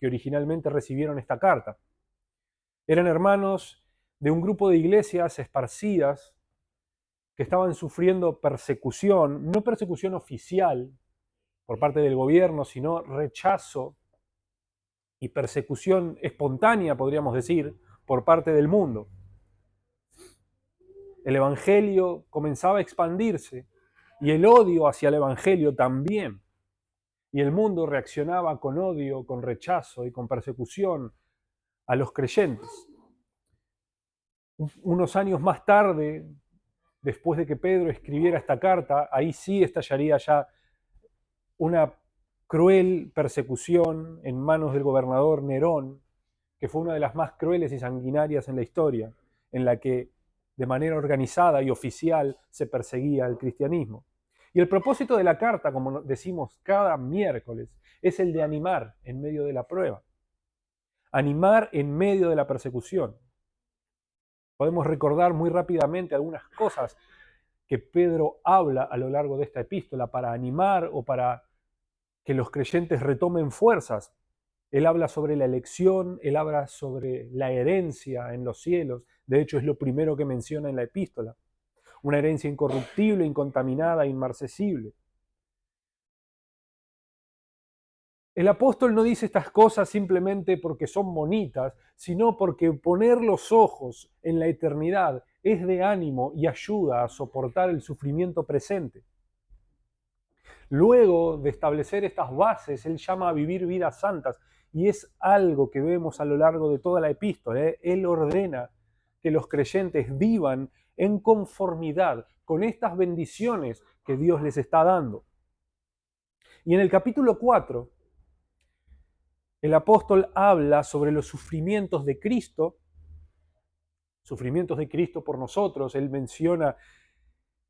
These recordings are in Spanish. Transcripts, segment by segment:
que originalmente recibieron esta carta. Eran hermanos de un grupo de iglesias esparcidas que estaban sufriendo persecución, no persecución oficial por parte del gobierno, sino rechazo y persecución espontánea, podríamos decir, por parte del mundo. El evangelio comenzaba a expandirse y el odio hacia el evangelio también. Y el mundo reaccionaba con odio, con rechazo y con persecución a los creyentes. Unos años más tarde, después de que Pedro escribiera esta carta, ahí sí estallaría ya una cruel persecución en manos del gobernador Nerón, que fue una de las más crueles y sanguinarias en la historia, en la que de manera organizada y oficial se perseguía al cristianismo. Y el propósito de la carta, como decimos cada miércoles, es el de animar en medio de la prueba, animar en medio de la persecución. Podemos recordar muy rápidamente algunas cosas que Pedro habla a lo largo de esta epístola para animar o para que los creyentes retomen fuerzas. Él habla sobre la elección, él habla sobre la herencia en los cielos. De hecho, es lo primero que menciona en la epístola. Una herencia incorruptible, incontaminada, inmarcesible. El apóstol no dice estas cosas simplemente porque son bonitas, sino porque poner los ojos en la eternidad es de ánimo y ayuda a soportar el sufrimiento presente. Luego de establecer estas bases, él llama a vivir vidas santas, y es algo que vemos a lo largo de toda la epístola. Él ordena que los creyentes vivan en conformidad con estas bendiciones que Dios les está dando. Y en el capítulo 4, el apóstol habla sobre los sufrimientos de Cristo por nosotros. Él menciona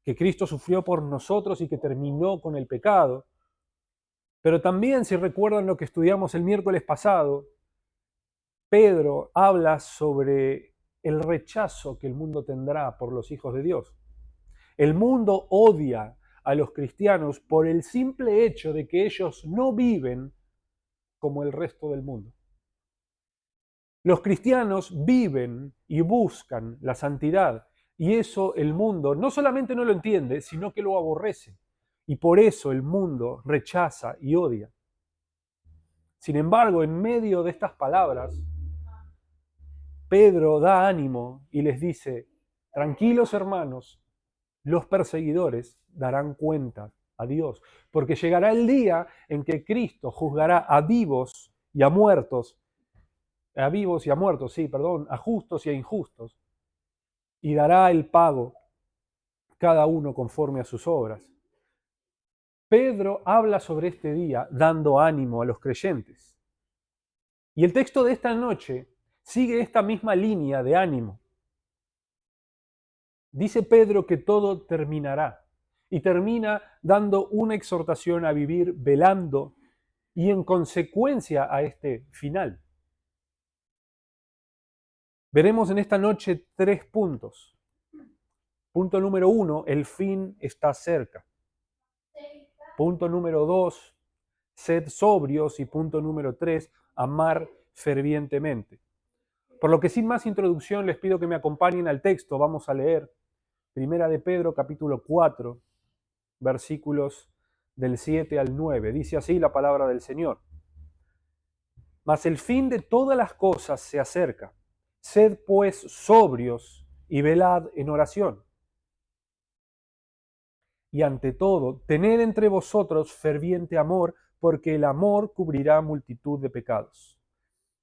que Cristo sufrió por nosotros y que terminó con el pecado. Pero también, si recuerdan lo que estudiamos el miércoles pasado, Pedro habla sobre el rechazo que el mundo tendrá por los hijos de Dios. El mundo odia a los cristianos por el simple hecho de que ellos no viven como el resto del mundo. Los cristianos viven y buscan la santidad, y eso el mundo no solamente no lo entiende, sino que lo aborrece. Y por eso el mundo rechaza y odia. Sin embargo, en medio de estas palabras, Pedro da ánimo y les dice: tranquilos hermanos, los perseguidores darán cuenta a Dios, porque llegará el día en que Cristo juzgará a vivos y a muertos, a justos y a injustos, y dará el pago cada uno conforme a sus obras. Pedro habla sobre este día dando ánimo a los creyentes. Y el texto de esta noche sigue esta misma línea de ánimo. Dice Pedro que todo terminará, y termina dando una exhortación a vivir velando y en consecuencia a este final. Veremos en esta noche 3 puntos. Punto número 1, el fin está cerca. Punto número 2, sed sobrios. Y punto número 3, amar fervientemente. Por lo que sin más introducción les pido que me acompañen al texto. Vamos a leer Primera de Pedro, capítulo 4, versículos del 7 al 9. Dice así la palabra del Señor. Mas el fin de todas las cosas se acerca. Sed pues sobrios y velad en oración. Y ante todo, tened entre vosotros ferviente amor, porque el amor cubrirá multitud de pecados.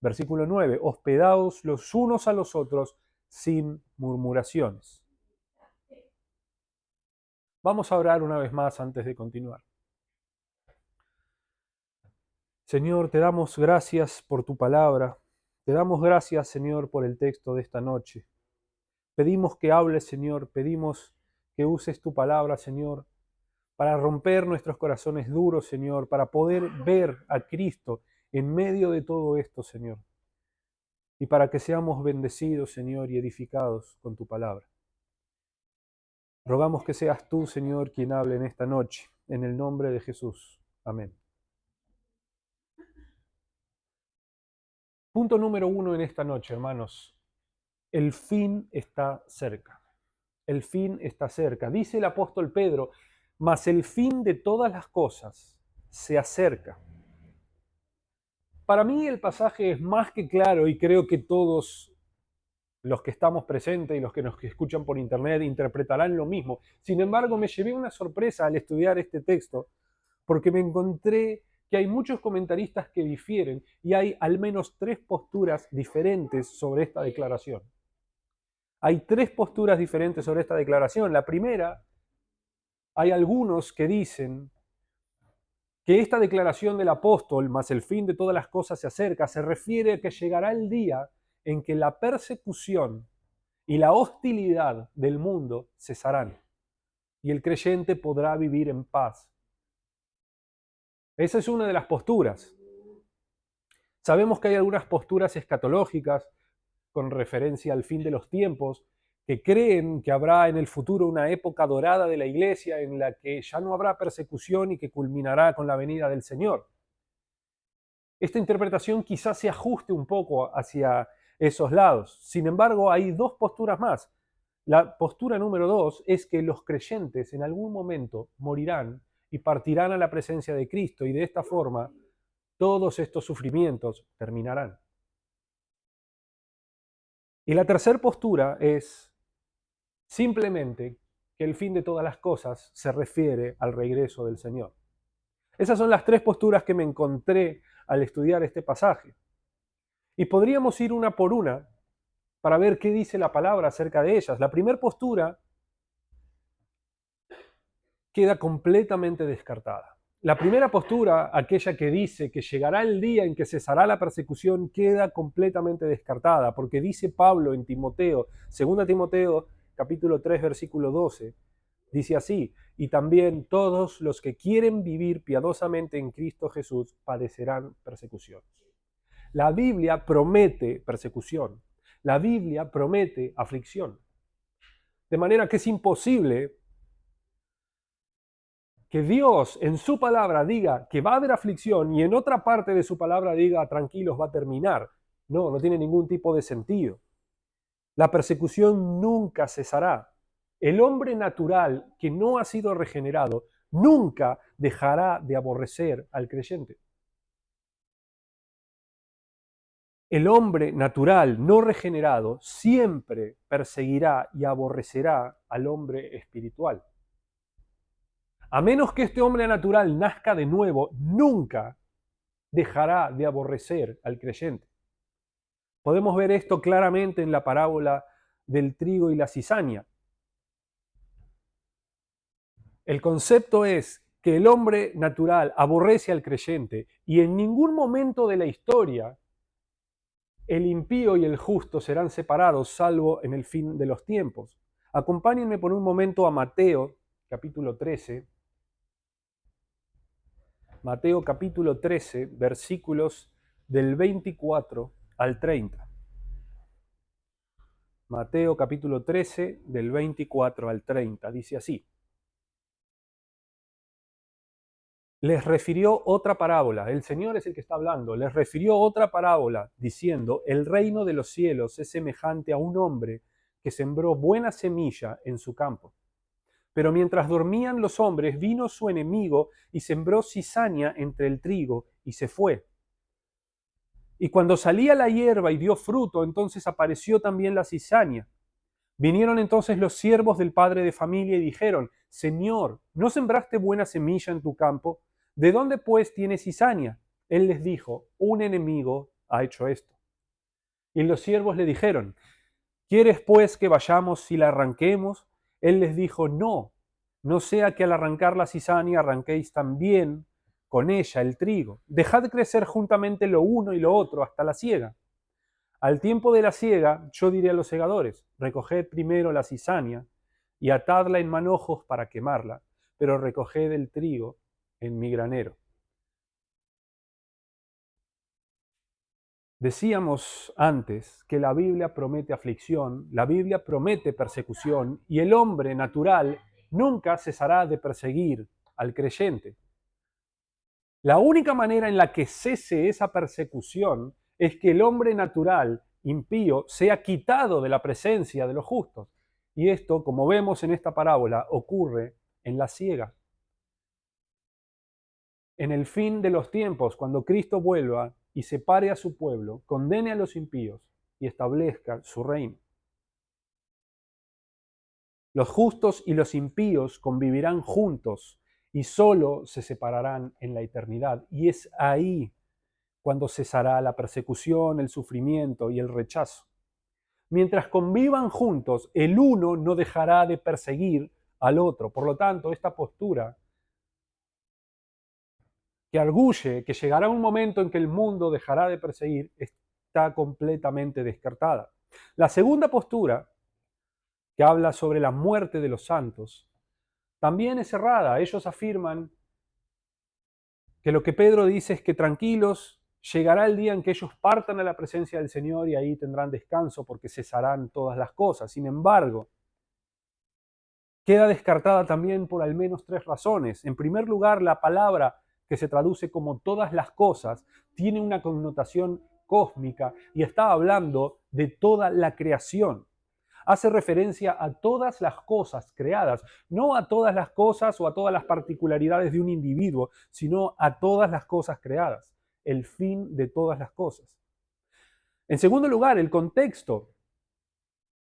Versículo 9. Hospedaos los unos a los otros sin murmuraciones. Vamos a orar una vez más antes de continuar. Señor, te damos gracias por tu palabra. Te damos gracias, Señor, por el texto de esta noche. Pedimos que hables, Señor. Pedimos que uses tu palabra, Señor, para romper nuestros corazones duros, Señor, para poder ver a Cristo en medio de todo esto, Señor. Y para que seamos bendecidos, Señor, y edificados con tu palabra. Rogamos que seas tú, Señor, quien hable en esta noche. En el nombre de Jesús. Amén. Punto número 1 en esta noche, hermanos. El fin está cerca. El fin está cerca. Dice el apóstol Pedro, mas el fin de todas las cosas se acerca. Para mí el pasaje es más que claro y creo que todos los que estamos presentes y los que nos escuchan por internet interpretarán lo mismo. Sin embargo, me llevé una sorpresa al estudiar este texto porque me encontré que hay muchos comentaristas que difieren y hay al menos 3 posturas diferentes sobre esta declaración. Hay 3 posturas diferentes sobre esta declaración. La primera, hay algunos que dicen que esta declaración del apóstol, más el fin de todas las cosas se acerca, se refiere a que llegará el día en que la persecución y la hostilidad del mundo cesarán y el creyente podrá vivir en paz. Esa es una de las posturas. Sabemos que hay algunas posturas escatológicas con referencia al fin de los tiempos que creen que habrá en el futuro una época dorada de la iglesia en la que ya no habrá persecución y que culminará con la venida del Señor. Esta interpretación quizás se ajuste un poco hacia esos lados. Sin embargo, hay 2 posturas más. La postura número 2 es que los creyentes en algún momento morirán y partirán a la presencia de Cristo y de esta forma todos estos sufrimientos terminarán. Y la tercera postura es simplemente que el fin de todas las cosas se refiere al regreso del Señor. Esas son las 3 posturas que me encontré al estudiar este pasaje. Y podríamos ir una por una para ver qué dice la palabra acerca de ellas. La primera postura queda completamente descartada. La primera postura, aquella que dice que llegará el día en que cesará la persecución, queda completamente descartada, porque dice Pablo en Timoteo, 2 Timoteo capítulo 3, versículo 12, dice así, y también todos los que quieren vivir piadosamente en Cristo Jesús padecerán persecución. La Biblia promete persecución, la Biblia promete aflicción, de manera que es imposible que Dios en su palabra diga que va a haber aflicción y en otra parte de su palabra diga tranquilos, va a terminar. No, no tiene ningún tipo de sentido. La persecución nunca cesará. El hombre natural que no ha sido regenerado nunca dejará de aborrecer al creyente. El hombre natural no regenerado siempre perseguirá y aborrecerá al hombre espiritual. A menos que este hombre natural nazca de nuevo, nunca dejará de aborrecer al creyente. Podemos ver esto claramente en la parábola del trigo y la cizaña. El concepto es que el hombre natural aborrece al creyente y en ningún momento de la historia el impío y el justo serán separados, salvo en el fin de los tiempos. Acompáñenme por un momento a Mateo, capítulo 13. Mateo capítulo 13, versículos del 24 al 30. Mateo capítulo 13, del 24 al 30, dice así. Les refirió otra parábola, el Señor es el que está hablando, les refirió otra parábola diciendo, el reino de los cielos es semejante a un hombre que sembró buena semilla en su campo. Pero mientras dormían los hombres, vino su enemigo y sembró cizaña entre el trigo y se fue. Y cuando salía la hierba y dio fruto, entonces apareció también la cizaña. Vinieron entonces los siervos del padre de familia y dijeron, Señor, ¿no sembraste buena semilla en tu campo? ¿De dónde pues tienes cizaña? Él les dijo, un enemigo ha hecho esto. Y los siervos le dijeron, ¿quieres pues que vayamos y la arranquemos? Él les dijo, no, no sea que al arrancar la cizaña arranquéis también con ella el trigo. Dejad crecer juntamente lo uno y lo otro hasta la siega. Al tiempo de la siega, yo diré a los segadores, recoged primero la cizaña y atadla en manojos para quemarla, pero recoged el trigo en mi granero. Decíamos antes que la Biblia promete aflicción, la Biblia promete persecución y el hombre natural nunca cesará de perseguir al creyente. La única manera en la que cese esa persecución es que el hombre natural, impío, sea quitado de la presencia de los justos. Y esto, como vemos en esta parábola, ocurre en la siega. En el fin de los tiempos, cuando Cristo vuelva y separe a su pueblo, condene a los impíos y establezca su reino. Los justos y los impíos convivirán juntos y solo se separarán en la eternidad. Y es ahí cuando cesará la persecución, el sufrimiento y el rechazo. Mientras convivan juntos, el uno no dejará de perseguir al otro. Por lo tanto, esta postura que arguye que llegará un momento en que el mundo dejará de perseguir está completamente descartada. La segunda postura, que habla sobre la muerte de los santos, también es errada. Ellos afirman que lo que Pedro dice es que tranquilos, llegará el día en que ellos partan a la presencia del Señor y ahí tendrán descanso porque cesarán todas las cosas. Sin embargo, queda descartada también por al menos tres razones. En primer lugar, la palabra que se traduce como todas las cosas tiene una connotación cósmica y está hablando de toda la creación. Hace referencia a todas las cosas creadas, no a todas las cosas o a todas las particularidades de un individuo, sino a todas las cosas creadas, el fin de todas las cosas. En segundo lugar, el contexto.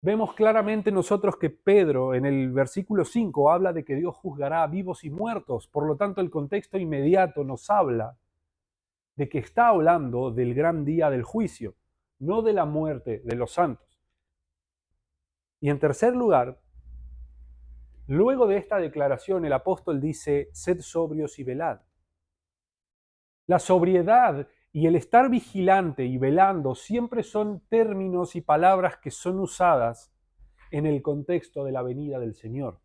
Vemos claramente nosotros que Pedro en el versículo 5 habla de que Dios juzgará a vivos y muertos, por lo tanto el contexto inmediato nos habla de que está hablando del gran día del juicio, no de la muerte de los santos. Y en tercer lugar, luego de esta declaración, el apóstol dice, sed sobrios y velad. La sobriedad y el estar vigilante y velando siempre son términos y palabras que son usadas en el contexto de la venida del Señor.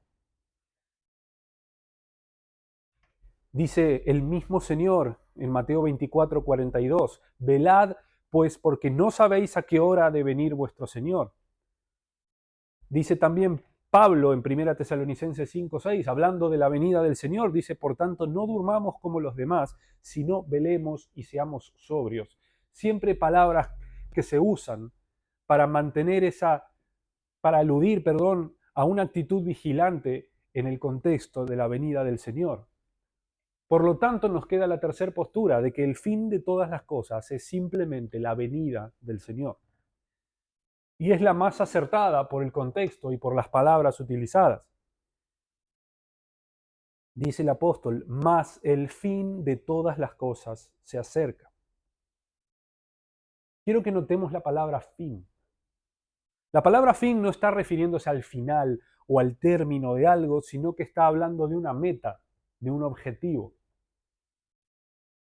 Dice el mismo Señor en Mateo 24:42, velad pues porque no sabéis a qué hora ha de venir vuestro Señor. Dice también Pablo en 1 Tesalonicenses 5:6, hablando de la venida del Señor, dice, por tanto, no durmamos como los demás, sino velemos y seamos sobrios. Siempre palabras que se usan para mantener para aludir, a una actitud vigilante en el contexto de la venida del Señor. Por lo tanto, nos queda la tercera postura de que el fin de todas las cosas es simplemente la venida del Señor. Y es la más acertada por el contexto y por las palabras utilizadas. Dice el apóstol, mas el fin de todas las cosas se acerca. Quiero que notemos la palabra fin. La palabra fin no está refiriéndose al final o al término de algo, sino que está hablando de una meta, de un objetivo,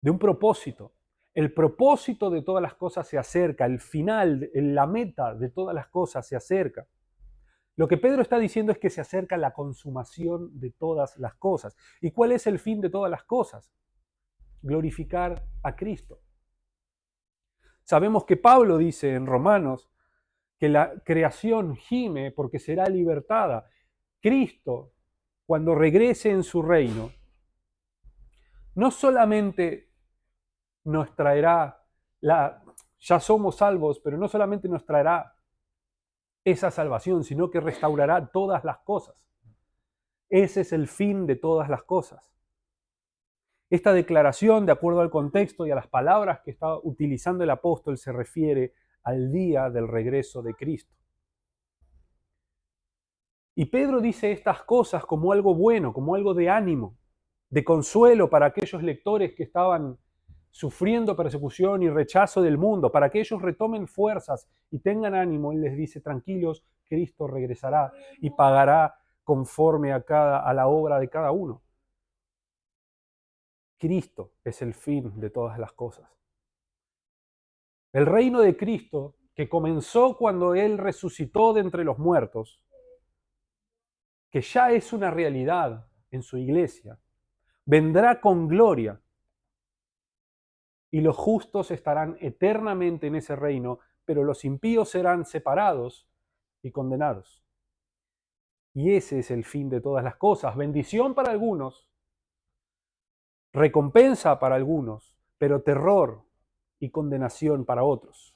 de un propósito. El propósito de todas las cosas se acerca, el final, la meta de todas las cosas se acerca. Lo que Pedro está diciendo es que se acerca la consumación de todas las cosas. ¿Y cuál es el fin de todas las cosas? Glorificar a Cristo. Sabemos que Pablo dice en Romanos que la creación gime porque será libertada. Cristo, cuando regrese en su reino, no solamente nos traerá ya somos salvos, pero no solamente nos traerá esa salvación, sino que restaurará todas las cosas. Ese es el fin de todas las cosas. Esta declaración, de acuerdo al contexto y a las palabras que está utilizando el apóstol, se refiere al día del regreso de Cristo. Y Pedro dice estas cosas como algo bueno, como algo de ánimo, de consuelo para aquellos lectores que estaban sufriendo persecución y rechazo del mundo, para que ellos retomen fuerzas y tengan ánimo. Él les dice, tranquilos, Cristo regresará y pagará conforme a la obra de cada uno. Cristo es el fin de todas las cosas. El reino de Cristo, que comenzó cuando Él resucitó de entre los muertos, que ya es una realidad en su iglesia, vendrá con gloria y los justos estarán eternamente en ese reino, pero los impíos serán separados y condenados. Y ese es el fin de todas las cosas. Bendición para algunos, recompensa para algunos, pero terror y condenación para otros.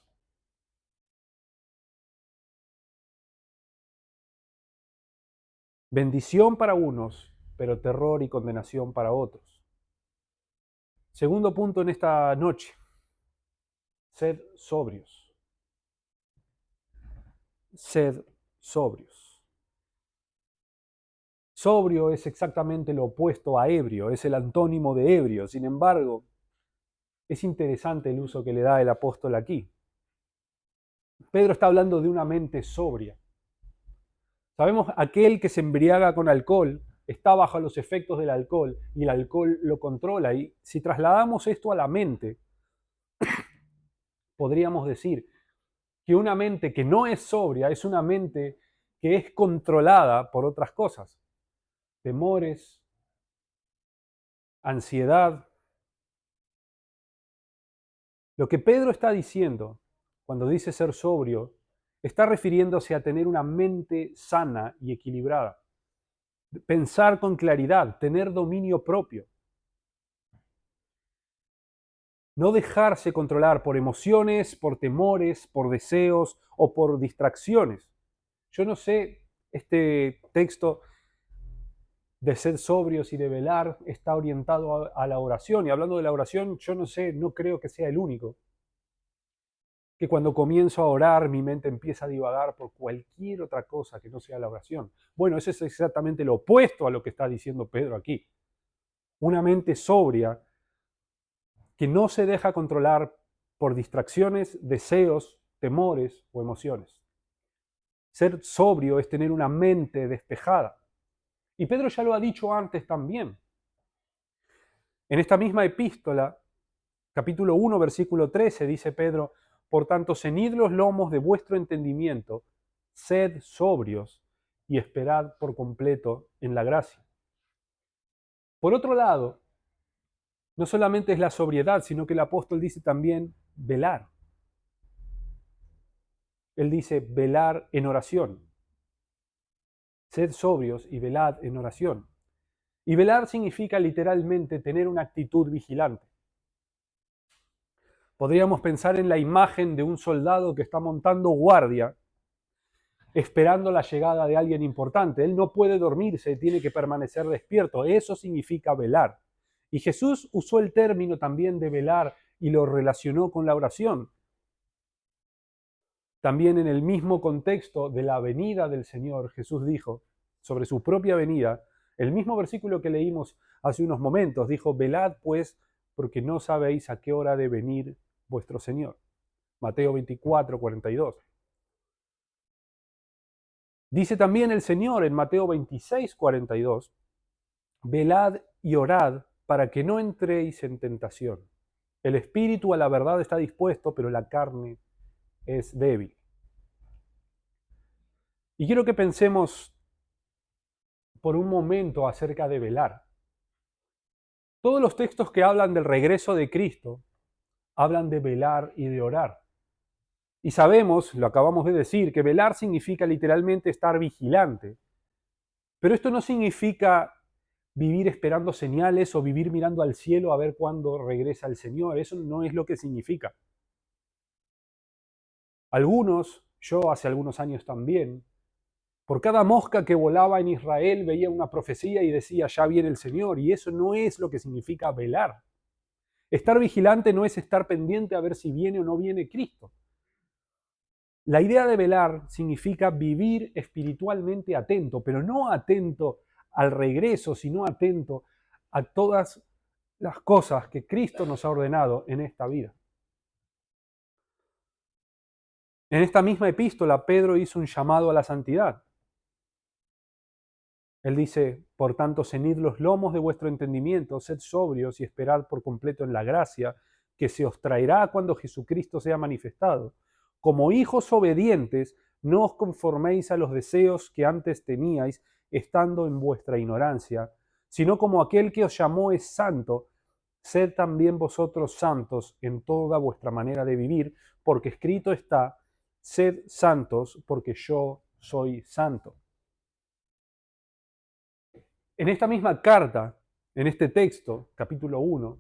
Bendición para unos, pero terror y condenación para otros. Segundo punto en esta noche, sed sobrios. Sed sobrios. Sobrio es exactamente lo opuesto a ebrio, es el antónimo de ebrio. Sin embargo, es interesante el uso que le da el apóstol aquí. Pedro está hablando de una mente sobria. Sabemos, aquel que se embriaga con alcohol está bajo los efectos del alcohol y el alcohol lo controla. Y si trasladamos esto a la mente, podríamos decir que una mente que no es sobria es una mente que es controlada por otras cosas. Temores, ansiedad. Lo que Pedro está diciendo cuando dice ser sobrio, está refiriéndose a tener una mente sana y equilibrada. Pensar con claridad, tener dominio propio. No dejarse controlar por emociones, por temores, por deseos o por distracciones. Yo no sé, este texto de ser sobrios y de velar está orientado a la oración. Y hablando de la oración, yo no sé, no creo que sea el único. Que cuando comienzo a orar, mi mente empieza a divagar por cualquier otra cosa que no sea la oración. Bueno, eso es exactamente lo opuesto a lo que está diciendo Pedro aquí. Una mente sobria que no se deja controlar por distracciones, deseos, temores o emociones. Ser sobrio es tener una mente despejada. Y Pedro ya lo ha dicho antes también. En esta misma epístola, capítulo 1, versículo 13, dice Pedro: por tanto, ceñid los lomos de vuestro entendimiento, sed sobrios y esperad por completo en la gracia. Por otro lado, no solamente es la sobriedad, sino que el apóstol dice también velar. Él dice velar en oración. Sed sobrios y velad en oración. Y velar significa literalmente tener una actitud vigilante. Podríamos pensar en la imagen de un soldado que está montando guardia, esperando la llegada de alguien importante. Él no puede dormirse, tiene que permanecer despierto. Eso significa velar. Y Jesús usó el término también de velar y lo relacionó con la oración. También en el mismo contexto de la venida del Señor, Jesús dijo sobre su propia venida, el mismo versículo que leímos hace unos momentos, dijo: velad pues, porque no sabéis a qué hora de venir vuestro Señor. Mateo 24, 42. Dice también el Señor en Mateo 26, 42, velad y orad para que no entréis en tentación. El espíritu a la verdad está dispuesto, pero la carne es débil. Y quiero que pensemos por un momento acerca de velar. Todos los textos que hablan del regreso de Cristo hablan de velar y de orar. Y sabemos, lo acabamos de decir, que velar significa literalmente estar vigilante. Pero esto no significa vivir esperando señales o vivir mirando al cielo a ver cuándo regresa el Señor. Eso no es lo que significa. Algunos, yo hace algunos años también, por cada mosca que volaba en Israel veía una profecía y decía: ya viene el Señor. Y eso no es lo que significa velar. Estar vigilante no es estar pendiente a ver si viene o no viene Cristo. La idea de velar significa vivir espiritualmente atento, pero no atento al regreso, sino atento a todas las cosas que Cristo nos ha ordenado en esta vida. En esta misma epístola, Pedro hizo un llamado a la santidad. Él dice: por tanto, ceñid los lomos de vuestro entendimiento, sed sobrios y esperad por completo en la gracia que se os traerá cuando Jesucristo sea manifestado. Como hijos obedientes, no os conforméis a los deseos que antes teníais estando en vuestra ignorancia, sino como aquel que os llamó es santo, sed también vosotros santos en toda vuestra manera de vivir, porque escrito está: sed santos porque yo soy santo. En esta misma carta, en este texto, capítulo 1,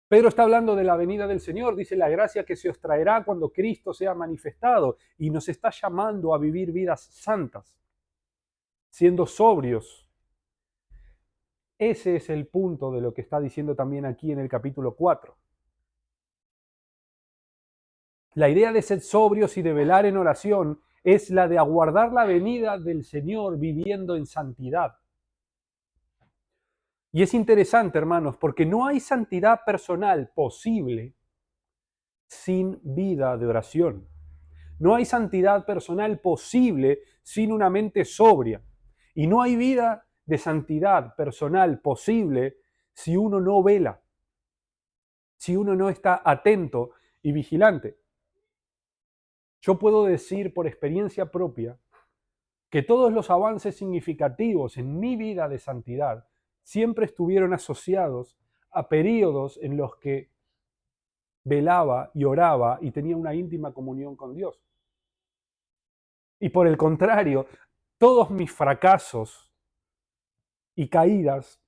Pedro está hablando de la venida del Señor, dice la gracia que se os traerá cuando Cristo sea manifestado, y nos está llamando a vivir vidas santas, siendo sobrios. Ese es el punto de lo que está diciendo también aquí en el capítulo 4. La idea de ser sobrios y de velar en oración es la de aguardar la venida del Señor viviendo en santidad. Y es interesante, hermanos, porque no hay santidad personal posible sin vida de oración. No hay santidad personal posible sin una mente sobria. Y no hay vida de santidad personal posible si uno no vela, si uno no está atento y vigilante. Yo puedo decir por experiencia propia que todos los avances significativos en mi vida de santidad siempre estuvieron asociados a periodos en los que velaba y oraba y tenía una íntima comunión con Dios. Y por el contrario, todos mis fracasos y caídas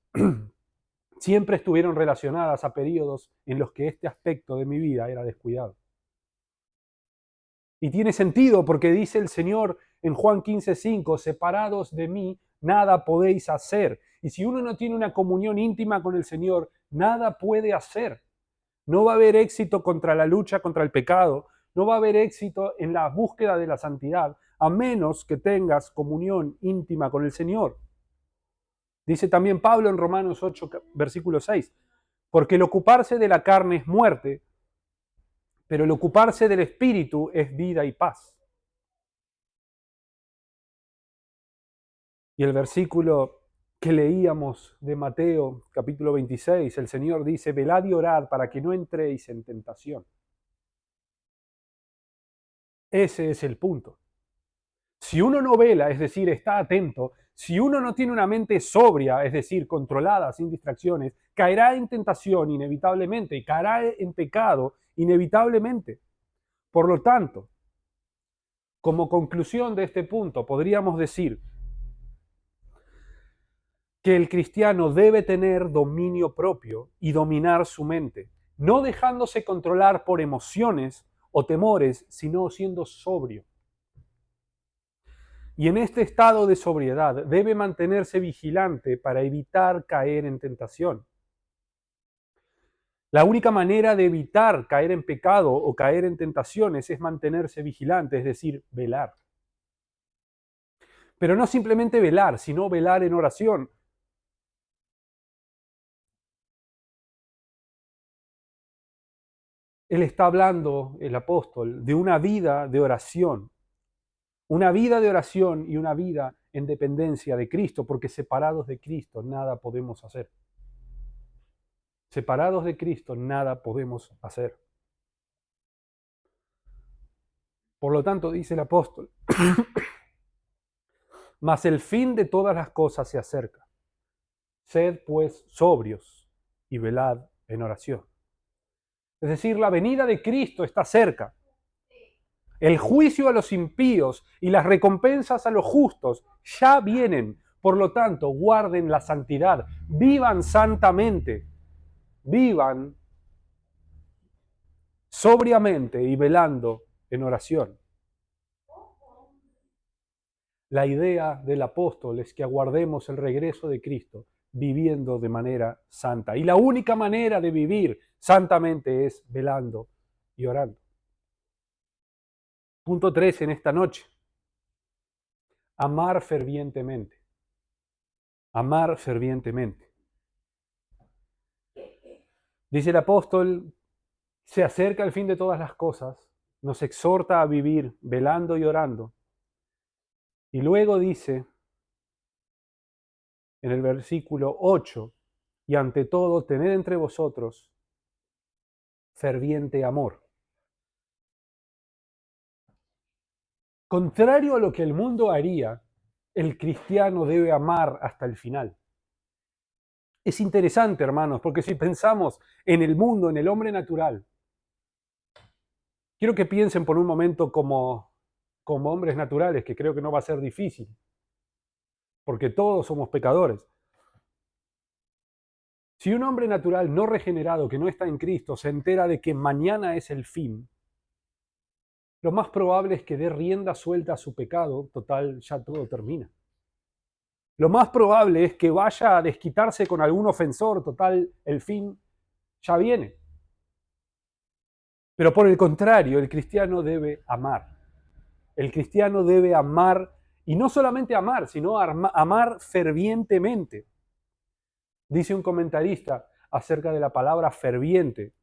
siempre estuvieron relacionadas a periodos en los que este aspecto de mi vida era descuidado. Y tiene sentido porque dice el Señor en Juan 15:5, separados de mí, nada podéis hacer. Y si uno no tiene una comunión íntima con el Señor, nada puede hacer. No va a haber éxito contra la lucha contra el pecado, no va a haber éxito en la búsqueda de la santidad, a menos que tengas comunión íntima con el Señor. Dice también Pablo en Romanos 8, versículo 6, porque el ocuparse de la carne es muerte, pero el ocuparse del Espíritu es vida y paz. Y el versículo que leíamos de Mateo, capítulo 26, el Señor dice, velad y orad para que no entréis en tentación. Ese es el punto. Si uno no vela, es decir, está atento, si uno no tiene una mente sobria, es decir, controlada, sin distracciones, caerá en tentación inevitablemente y caerá en pecado inevitablemente. Por lo tanto, como conclusión de este punto, podríamos decir que el cristiano debe tener dominio propio y dominar su mente, no dejándose controlar por emociones o temores, sino siendo sobrio. Y en este estado de sobriedad debe mantenerse vigilante para evitar caer en tentación. La única manera de evitar caer en pecado o caer en tentaciones es mantenerse vigilante, es decir, velar. Pero no simplemente velar, sino velar en oración. Él está hablando, el apóstol, de una vida de oración. Una vida de oración y una vida en dependencia de Cristo, porque separados de Cristo nada podemos hacer. Separados de Cristo nada podemos hacer. Por lo tanto, dice el apóstol, mas el fin de todas las cosas se acerca. Sed pues sobrios y velad en oración. Es decir, la venida de Cristo está cerca. El juicio a los impíos y las recompensas a los justos ya vienen. Por lo tanto, guarden la santidad, vivan santamente, vivan sobriamente y velando en oración. La idea del apóstol es que aguardemos el regreso de Cristo viviendo de manera santa. Y la única manera de vivir santamente es velando y orando. Punto 3 en esta noche. Amar fervientemente. Amar fervientemente. Dice el apóstol, se acerca el fin de todas las cosas, nos exhorta a vivir velando y orando. Y luego dice en el versículo 8, y ante todo, tened entre vosotros ferviente amor. Contrario a lo que el mundo haría, el cristiano debe amar hasta el final. Es interesante, hermanos, porque si pensamos en el mundo, en el hombre natural, quiero que piensen por un momento como hombres naturales, que creo que no va a ser difícil, porque todos somos pecadores. Si un hombre natural no regenerado, que no está en Cristo, se entera de que mañana es el fin, lo más probable es que dé rienda suelta a su pecado, total, ya todo termina. Lo más probable es que vaya a desquitarse con algún ofensor, total, el fin ya viene. Pero por el contrario, el cristiano debe amar. El cristiano debe amar, y no solamente amar, sino amar fervientemente. Dice un comentarista acerca de la palabra ferviente.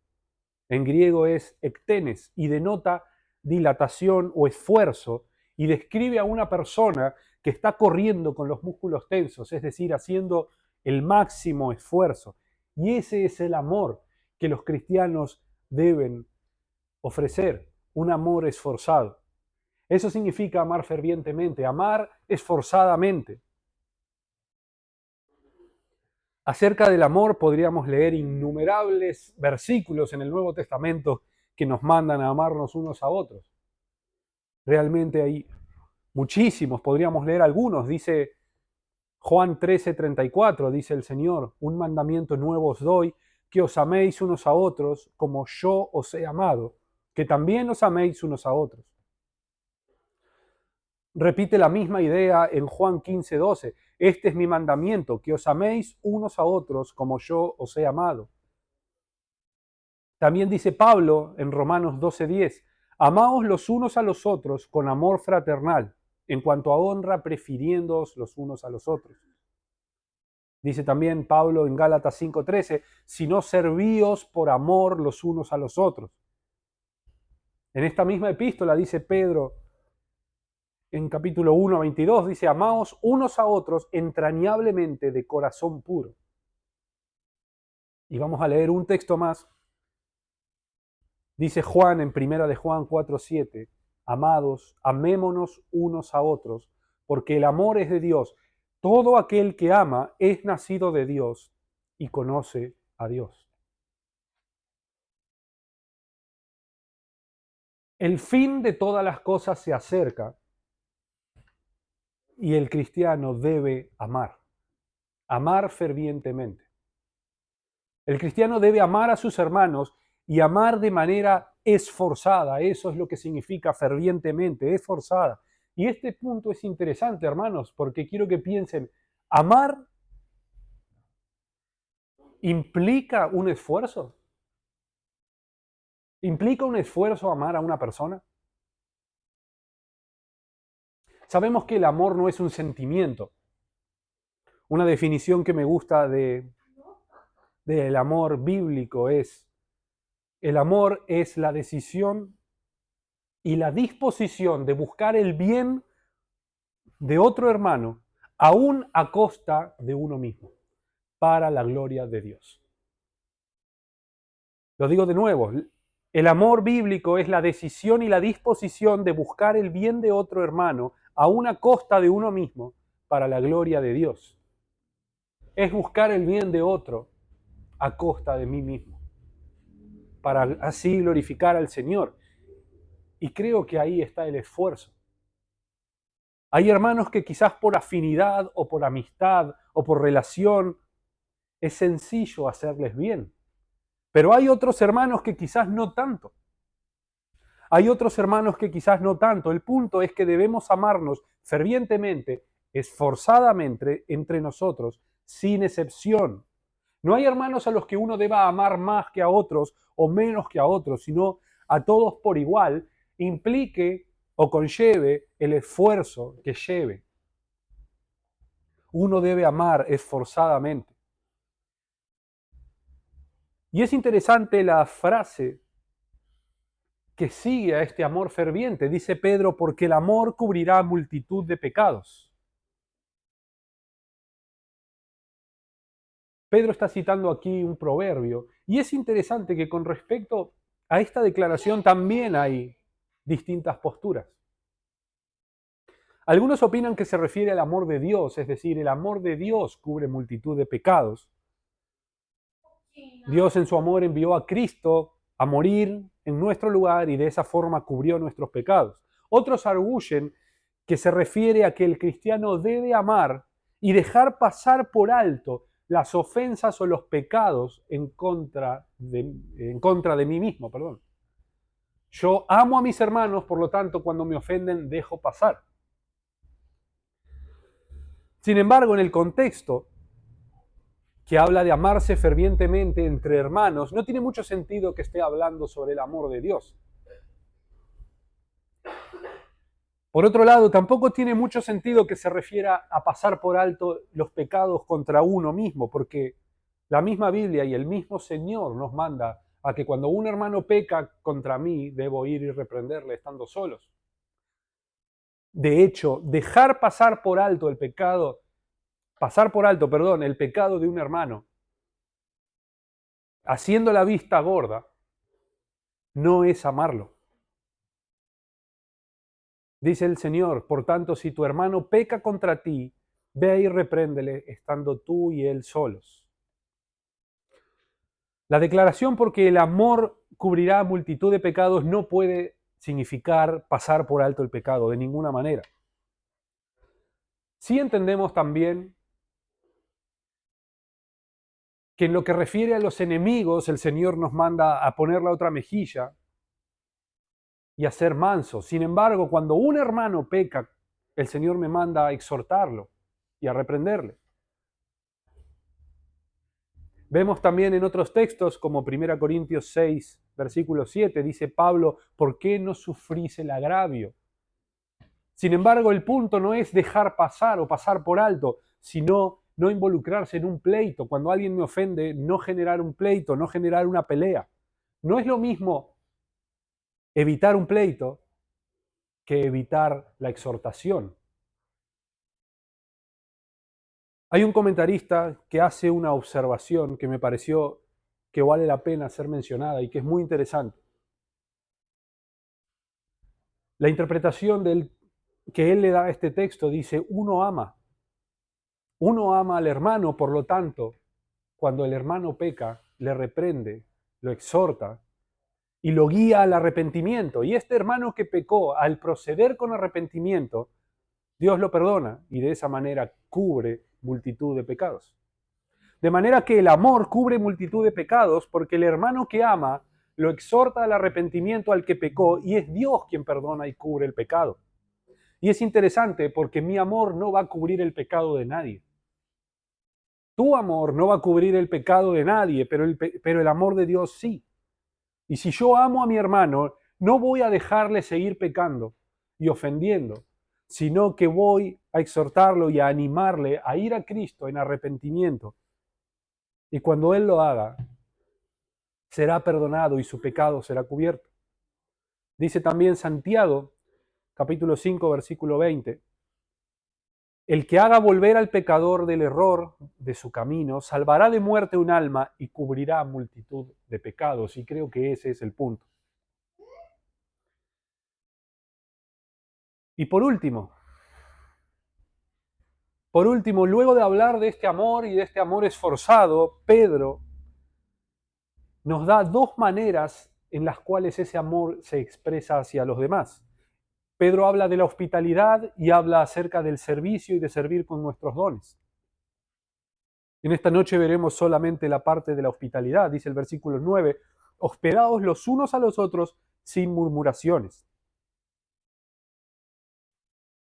En griego es ektenes y denota dilatación o esfuerzo y describe a una persona que está corriendo con los músculos tensos, es decir, haciendo el máximo esfuerzo. Y ese es el amor que los cristianos deben ofrecer, un amor esforzado. Eso significa amar fervientemente, amar esforzadamente. Acerca del amor podríamos leer innumerables versículos en el Nuevo Testamento que nos mandan a amarnos unos a otros. Realmente hay muchísimos, podríamos leer algunos. Dice Juan 13:34, dice el Señor, un mandamiento nuevo os doy, que os améis unos a otros como yo os he amado, que también os améis unos a otros. Repite la misma idea en Juan 15:12. Este es mi mandamiento, que os améis unos a otros como yo os he amado. También dice Pablo en Romanos 12:10, amaos los unos a los otros con amor fraternal, en cuanto a honra, prefiriéndoos los unos a los otros. Dice también Pablo en Gálatas 5:13, sino servíos por amor los unos a los otros. En esta misma epístola dice Pedro, en capítulo 1:22, dice, amaos unos a otros entrañablemente de corazón puro. Y vamos a leer un texto más. Dice Juan en primera de Juan 4:7, amados, amémonos unos a otros, porque el amor es de Dios. Todo aquel que ama es nacido de Dios y conoce a Dios. El fin de todas las cosas se acerca y el cristiano debe amar fervientemente. El cristiano debe amar a sus hermanos y amar de manera esforzada. Eso es lo que significa fervientemente, esforzada. Y este punto es interesante, hermanos, porque quiero que piensen, amar implica un esfuerzo. ¿Implica un esfuerzo amar a una persona? Sabemos que el amor no es un sentimiento. Una definición que me gusta del amor bíblico es, el amor es la decisión y la disposición de buscar el bien de otro hermano, aún a costa de uno mismo, para la gloria de Dios. Lo digo de nuevo, el amor bíblico es la decisión y la disposición de buscar el bien de otro hermano, aún a costa de uno mismo, para la gloria de Dios. Es buscar el bien de otro a costa de mí mismo, para así glorificar al Señor. Y creo que ahí está el esfuerzo. Hay hermanos que quizás por afinidad o por amistad o por relación es sencillo hacerles bien. Pero hay otros hermanos que quizás no tanto. Hay otros hermanos que quizás no tanto. El punto es que debemos amarnos fervientemente, esforzadamente entre nosotros, sin excepción. No hay hermanos a los que uno deba amar más que a otros o menos que a otros, sino a todos por igual, implique o conlleve el esfuerzo que lleve. Uno debe amar esforzadamente. Y es interesante la frase que sigue a este amor ferviente. Dice Pedro, porque el amor cubrirá multitud de pecados. Pedro está citando aquí un proverbio. Y es interesante que con respecto a esta declaración también hay distintas posturas. Algunos opinan que se refiere al amor de Dios, es decir, el amor de Dios cubre multitud de pecados. Dios en su amor envió a Cristo a morir en nuestro lugar y de esa forma cubrió nuestros pecados. Otros arguyen que se refiere a que el cristiano debe amar y dejar pasar por alto las ofensas o los pecados en contra de mí mismo, perdón. Yo amo a mis hermanos, por lo tanto, cuando me ofenden, dejo pasar. Sin embargo, en el contexto que habla de amarse fervientemente entre hermanos, no tiene mucho sentido que esté hablando sobre el amor de Dios. Por otro lado, tampoco tiene mucho sentido que se refiera a pasar por alto los pecados contra uno mismo, porque la misma Biblia y el mismo Señor nos manda a que cuando un hermano peca contra mí, debo ir y reprenderle estando solos. De hecho, dejar pasar por alto el pecado de un hermano, haciendo la vista gorda, no es amarlo. Dice el Señor, por tanto, si tu hermano peca contra ti, ve y repréndele estando tú y él solos. La declaración porque el amor cubrirá multitud de pecados no puede significar pasar por alto el pecado de ninguna manera. Sí entendemos también que en lo que refiere a los enemigos, el Señor nos manda a poner la otra mejilla y a ser mansos. Sin embargo, cuando un hermano peca, el Señor me manda a exhortarlo y a reprenderle. Vemos también en otros textos, como 1 Corintios 6, versículo 7, dice Pablo, ¿por qué no sufrís el agravio? Sin embargo, el punto no es dejar pasar o pasar por alto, sino no involucrarse en un pleito. Cuando alguien me ofende, no generar un pleito, no generar una pelea. No es lo mismo evitar un pleito que evitar la exhortación. Hay un comentarista que hace una observación que me pareció que vale la pena ser mencionada y que es muy interesante. La interpretación que él le da a este texto dice, uno ama al hermano, por lo tanto, cuando el hermano peca, le reprende, lo exhorta y lo guía al arrepentimiento. Y este hermano que pecó, al proceder con arrepentimiento, Dios lo perdona y de esa manera cubre multitud de pecados. De manera que el amor cubre multitud de pecados porque el hermano que ama lo exhorta al arrepentimiento al que pecó y es Dios quien perdona y cubre el pecado. Y es interesante porque mi amor no va a cubrir el pecado de nadie. Tu amor no va a cubrir el pecado de nadie, pero el amor de Dios sí. Y si yo amo a mi hermano, no voy a dejarle seguir pecando y ofendiendo, sino que voy a exhortarlo y a animarle a ir a Cristo en arrepentimiento. Y cuando Él lo haga, será perdonado y su pecado será cubierto. Dice también Santiago, capítulo 5, versículo 20, el que haga volver al pecador del error de su camino, salvará de muerte un alma y cubrirá multitud de pecados. Y creo que ese es el punto. Y por último, luego de hablar de este amor y de este amor esforzado, Pedro nos da dos maneras en las cuales ese amor se expresa hacia los demás. Pedro habla de la hospitalidad y habla acerca del servicio y de servir con nuestros dones. En esta noche veremos solamente la parte de la hospitalidad. Dice el versículo 9, hospedaos los unos a los otros sin murmuraciones.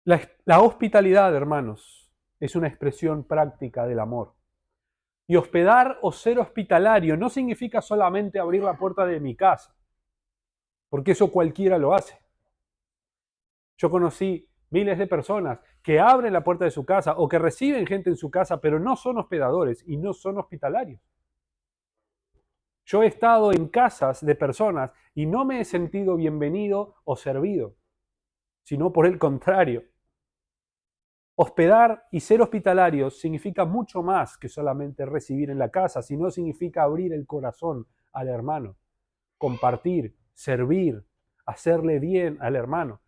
La hospitalidad, hermanos, es una expresión práctica del amor. Y hospedar o ser hospitalario no significa solamente abrir la puerta de mi casa, porque eso cualquiera lo hace. Yo conocí miles de personas que abren la puerta de su casa o que reciben gente en su casa, pero no son hospedadores y no son hospitalarios. Yo he estado en casas de personas y no me he sentido bienvenido o servido, sino por el contrario. Hospedar y ser hospitalarios significa mucho más que solamente recibir en la casa, sino significa abrir el corazón al hermano, compartir, servir, hacerle bien al hermano.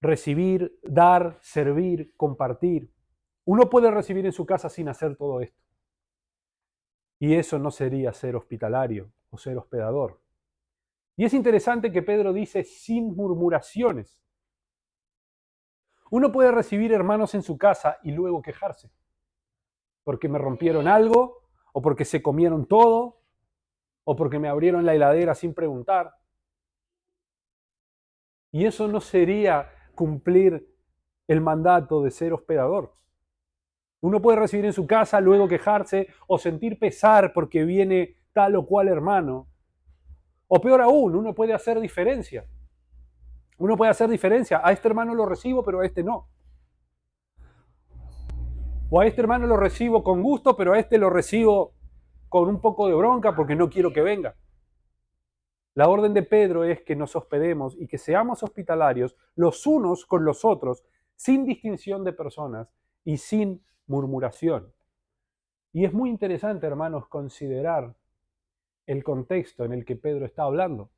Recibir, dar, servir, compartir. Uno puede recibir en su casa sin hacer todo esto. Y eso no sería ser hospitalario o ser hospedador. Y es interesante que Pedro dice sin murmuraciones. Uno puede recibir hermanos en su casa y luego quejarse, porque me rompieron algo, o porque se comieron todo, o porque me abrieron la heladera sin preguntar. Y eso no sería cumplir el mandato de ser hospedador. Uno puede recibir en su casa, luego quejarse o sentir pesar porque viene tal o cual hermano. O peor aún, uno puede hacer diferencia. Uno puede hacer diferencia. A este hermano lo recibo, pero a este no. O a este hermano lo recibo con gusto, pero a este lo recibo con un poco de bronca porque no quiero que venga. La orden de Pedro es que nos hospedemos y que seamos hospitalarios los unos con los otros, sin distinción de personas y sin murmuración. Y es muy interesante, hermanos, considerar el contexto en el que Pedro está hablando.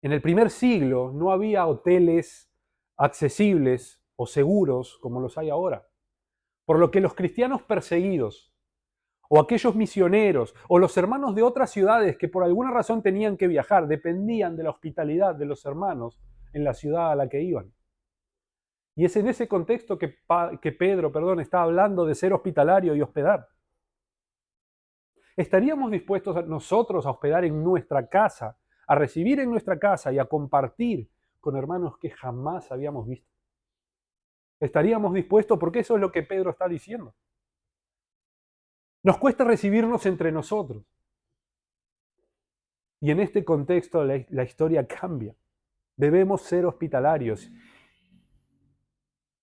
En el primer siglo no había hoteles accesibles o seguros como los hay ahora, por lo que los cristianos perseguidos, o aquellos misioneros, o los hermanos de otras ciudades que por alguna razón tenían que viajar, dependían de la hospitalidad de los hermanos en la ciudad a la que iban. Y es en ese contexto que Pedro está hablando de ser hospitalario y hospedar. ¿Estaríamos dispuestos nosotros a hospedar en nuestra casa, a recibir en nuestra casa y a compartir con hermanos que jamás habíamos visto? ¿Estaríamos dispuestos? Porque eso es lo que Pedro está diciendo. Nos cuesta recibirnos entre nosotros. Y en este contexto la historia cambia. Debemos ser hospitalarios.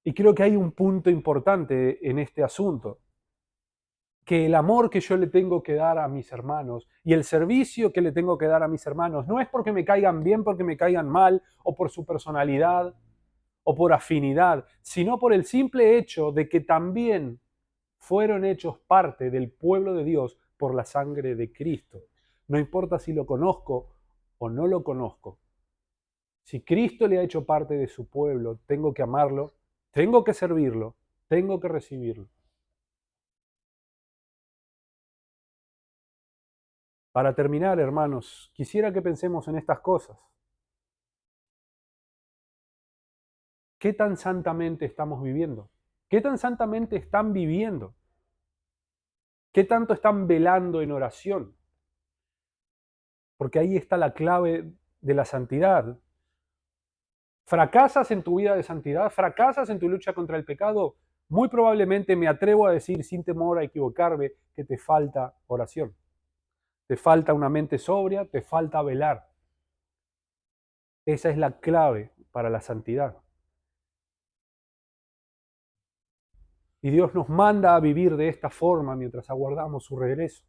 Y creo que hay un punto importante en este asunto. Que el amor que yo le tengo que dar a mis hermanos y el servicio que le tengo que dar a mis hermanos no es porque me caigan bien, porque me caigan mal, o por su personalidad, o por afinidad, sino por el simple hecho de que también fueron hechos parte del pueblo de Dios por la sangre de Cristo. No importa si lo conozco o no lo conozco. Si Cristo le ha hecho parte de su pueblo, tengo que amarlo, tengo que servirlo, tengo que recibirlo. Para terminar, hermanos, quisiera que pensemos en estas cosas. ¿Qué tan santamente estamos viviendo? ¿Qué tan santamente están viviendo? ¿Qué tanto están velando en oración? Porque ahí está la clave de la santidad. ¿Fracasas en tu vida de santidad? ¿Fracasas en tu lucha contra el pecado? Muy probablemente me atrevo a decir, sin temor a equivocarme, que te falta oración. Te falta una mente sobria, te falta velar. Esa es la clave para la santidad. Y Dios nos manda a vivir de esta forma mientras aguardamos su regreso.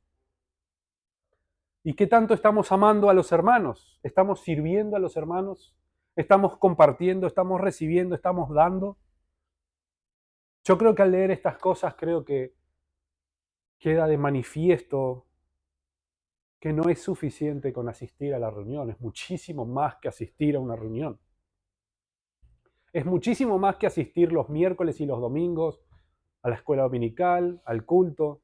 ¿Y qué tanto estamos amando a los hermanos? ¿Estamos sirviendo a los hermanos? ¿Estamos compartiendo? ¿Estamos recibiendo? ¿Estamos dando? Yo creo que al leer estas cosas creo que queda de manifiesto que no es suficiente con asistir a la reunión, es muchísimo más que asistir a una reunión. Es muchísimo más que asistir los miércoles y los domingos a la escuela dominical, al culto,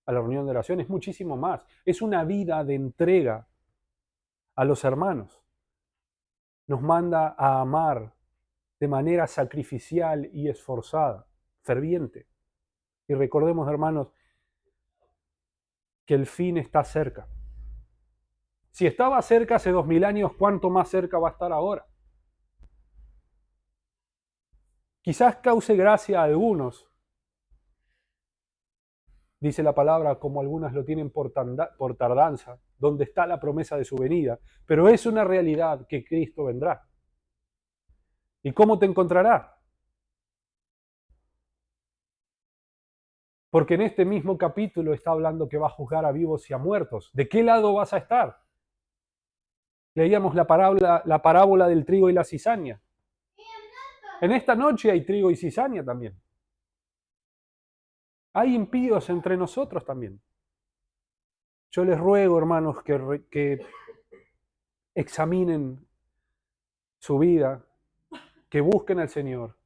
a la reunión de oración, es muchísimo más. Es una vida de entrega a los hermanos. Nos manda a amar de manera sacrificial y esforzada, ferviente. Y recordemos, hermanos, que el fin está cerca. Si estaba cerca hace 2000 años, ¿cuánto más cerca va a estar ahora? Quizás cause gracia a algunos, dice la palabra, como algunas lo tienen por tardanza, donde está la promesa de su venida, pero es una realidad que Cristo vendrá. ¿Y cómo te encontrará? Porque en este mismo capítulo está hablando que va a juzgar a vivos y a muertos. ¿De qué lado vas a estar? Leíamos la parábola del trigo y la cizaña. En esta noche hay trigo y cizaña también. Hay impíos entre nosotros también. Yo les ruego, hermanos, que examinen su vida, que busquen al Señor,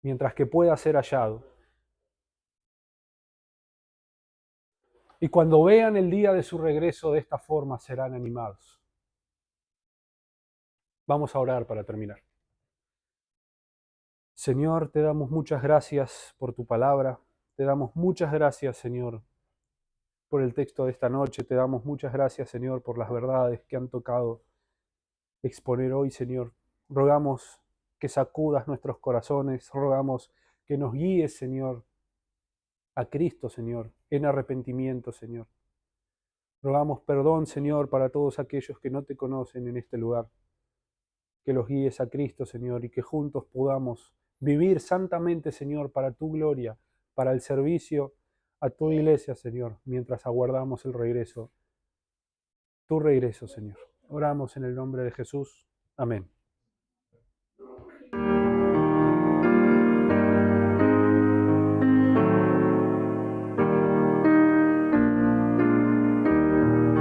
mientras que pueda ser hallado. Y cuando vean el día de su regreso de esta forma, serán animados. Vamos a orar para terminar. Señor, te damos muchas gracias por tu palabra. Te damos muchas gracias, Señor, por el texto de esta noche. Te damos muchas gracias, Señor, por las verdades que han tocado exponer hoy, Señor. Rogamos que sacudas nuestros corazones. Rogamos que nos guíes, Señor, a Cristo, Señor, en arrepentimiento, Señor. Rogamos perdón, Señor, para todos aquellos que no te conocen en este lugar. Que los guíes a Cristo, Señor, y que juntos podamos vivir santamente, Señor, para tu gloria, para el servicio a tu iglesia, Señor, mientras aguardamos el regreso, tu regreso, Señor. Oramos en el nombre de Jesús. Amén.